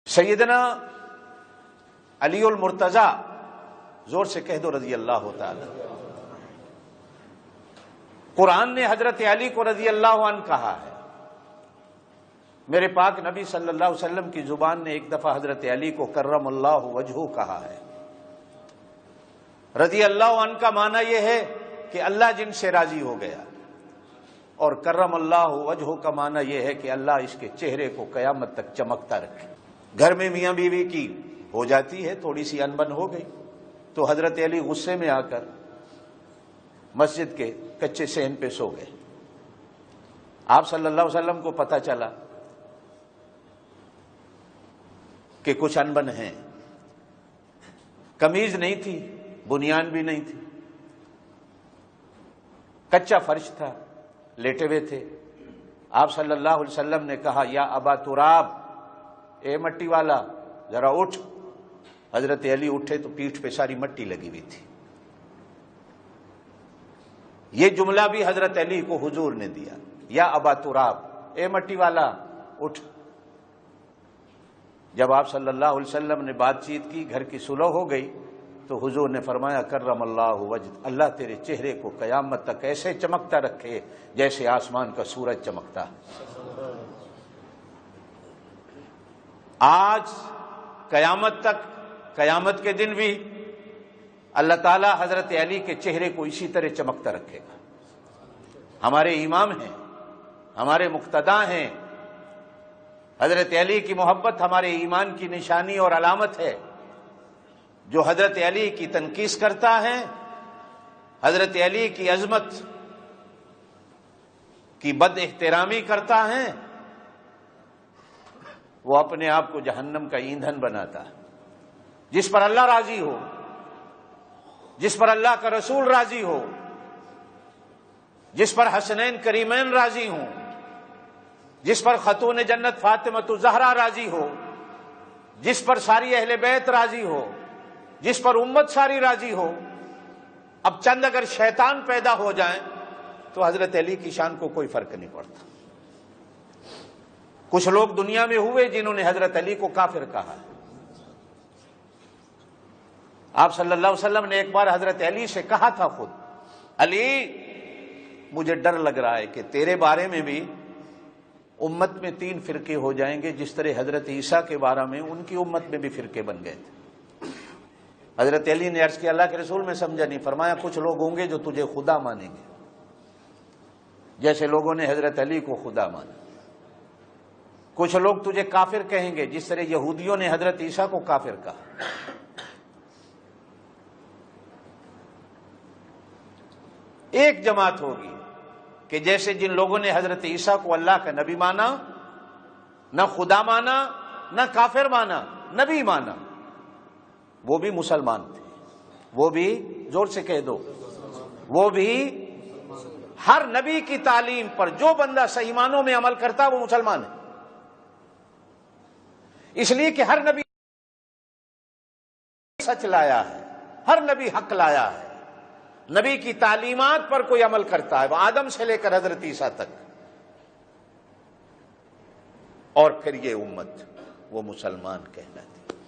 سیدنا علی المرتضی، زور سے کہہ دو رضی اللہ تعالی۔ قرآن نے حضرت علی کو رضی اللہ عنہ کہا ہے، میرے پاک نبی صلی اللہ علیہ وسلم کی زبان نے ایک دفعہ حضرت علی کو کرم اللہ وجہہ کہا ہے۔ رضی اللہ عنہ کا معنی یہ ہے کہ اللہ جن سے راضی ہو گیا، اور کرم اللہ وجہہ کا معنی یہ ہے کہ اللہ اس کے چہرے کو قیامت تک چمکتا رکھے۔ گھر میں میاں بیوی کی ہو جاتی ہے تھوڑی سی انبن ہو گئی تو حضرت علی غصے میں آ کر مسجد کے کچے صحن پہ سو گئے۔ آپ صلی اللہ علیہ وسلم کو پتہ چلا کہ کچھ انبن ہیں، قمیض نہیں تھی، بنیان بھی نہیں تھی، کچا فرش تھا، لیٹے ہوئے تھے۔ آپ صلی اللہ علیہ وسلم نے کہا یا ابا تراب، اے مٹی والا ذرا اٹھ۔ حضرت علی اٹھے تو پیٹھ پہ ساری مٹی لگی ہوئی تھی۔ یہ جملہ بھی حضرت علی کو حضور نے دیا، یا ابا تراب، اے مٹی والا اٹھ۔ جب آپ صلی اللہ علیہ وسلم نے بات چیت کی، گھر کی صلح ہو گئی، تو حضور نے فرمایا کرم اللہ وجہ، اللہ تیرے چہرے کو قیامت تک ایسے چمکتا رکھے جیسے آسمان کا سورج چمکتا ہے۔ آج قیامت تک، قیامت کے دن بھی اللہ تعالیٰ حضرت علی کے چہرے کو اسی طرح چمکتا رکھے گا۔ ہمارے امام ہیں، ہمارے مقتدیٰ ہیں۔ حضرت علی کی محبت ہمارے ایمان کی نشانی اور علامت ہے۔ جو حضرت علی کی تنقیس کرتا ہے، حضرت علی کی عظمت کی بد احترامی کرتا ہے، وہ اپنے آپ کو جہنم کا ایندھن بناتا ہے۔ جس پر اللہ راضی ہو، جس پر اللہ کا رسول راضی ہو، جس پر حسنین کریمین راضی ہوں، جس پر خاتون جنت فاطمہ الزہرا راضی ہو، جس پر ساری اہل بیت راضی ہو، جس پر امت ساری راضی ہو، اب چند اگر شیطان پیدا ہو جائیں تو حضرت علی کی شان کو کوئی فرق نہیں پڑتا۔ کچھ لوگ دنیا میں ہوئے جنہوں نے حضرت علی کو کافر کہا ہے۔ آپ صلی اللہ علیہ وسلم نے ایک بار حضرت علی سے کہا تھا خود، علی مجھے ڈر لگ رہا ہے کہ تیرے بارے میں بھی امت میں 3 فرقے ہو جائیں گے، جس طرح حضرت عیسیٰ کے بارے میں ان کی امت میں بھی فرقے بن گئے تھے۔ حضرت علی نے عرض کیا اللہ کے رسول میں سمجھا نہیں۔ فرمایا کچھ لوگ ہوں گے جو تجھے خدا مانیں گے، جیسے لوگوں نے حضرت علی کو خدا مانا۔ کچھ لوگ تجھے کافر کہیں گے، جس طرح یہودیوں نے حضرت عیسیٰ کو کافر کہا۔ ایک جماعت ہوگی کہ جیسے جن لوگوں نے حضرت عیسیٰ کو اللہ کا نبی مانا، نہ خدا مانا، نہ کافر مانا، نبی مانا، وہ بھی مسلمان تھے۔ وہ بھی، زور سے کہہ دو، وہ بھی ہر نبی کی تعلیم پر جو بندہ صحیح معنوں میں عمل کرتا وہ مسلمان ہے۔ اس لیے کہ ہر نبی سچ لایا ہے، ہر نبی حق لایا ہے۔ نبی کی تعلیمات پر کوئی عمل کرتا ہے، وہ آدم سے لے کر حضرت عیسیٰ تک، اور پھر یہ امت وہ مسلمان کہلاتی ہے۔